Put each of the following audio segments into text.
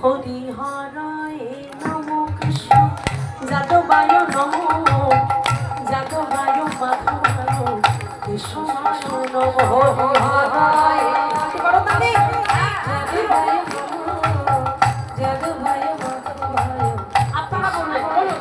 হরি হরায় নম কৃষ্ণ যাদবায় নম যাদবায় মাধবায় কৃষ্ণায় নম হরি হরায় করতালি যাদবায় নম যাদবায় মাধবায় আপনারা বললেন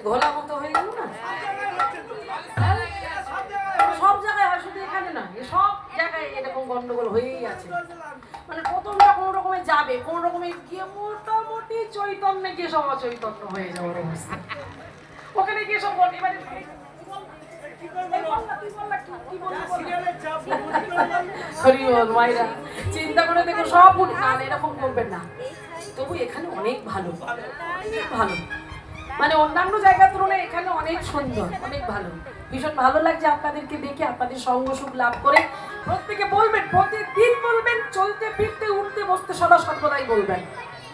ঘোলা মতো হয়ে গেল না সব জায়গায় হয় শুধু এখানে না সব জায়গায় এরকম গন্ডগোল হয়েই আছে মানে প্রথমটা কোনো রকমে যাবে কোন রকমে গিয়ে মোটামুটি চৈতন্যে গিয়ে সব অচৈতন্য হয়ে যাওয়ার অবস্থা ওখানে গিয়ে সব এবারে চিন্তা করে দেখো সব এরকম করবেন না তবু এখানে অনেক ভালো অনেক ভালো মানে অন্যান্য জায়গার তুলনায় এখানে অনেক সুন্দর অনেক ভালো ভীষণ ভালো লাগছে আপনাদেরকে দেখে আপনাদের সঙ্গ সুখ লাভ করে প্রত্যেকে বলবেন প্রতিদিন বলবেন চলতে ফিরতে উঠতে বসতে সদা সর্বদাই বলবেন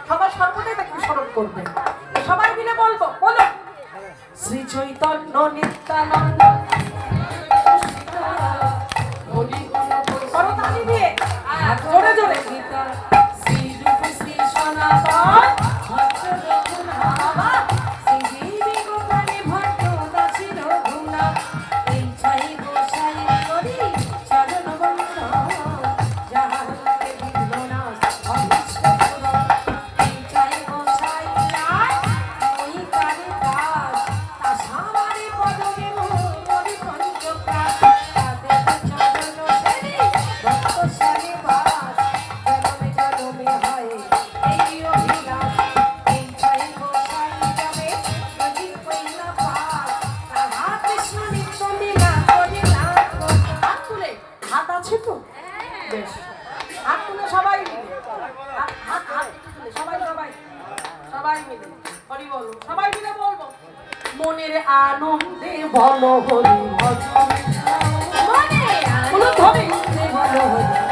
সদা সর্বদাই তাকে স্মরণ করবেন সবাই মিলে বলবো বলো শ্রী চৈতন্য নিত্যানন্দ করতালি দিয়ে জোরে জোরে গীতা শ্রী রূপ শ্রী সনাতন মনের আনন্দে বলো হরি ভজন মনে আনন্দে বলো হরি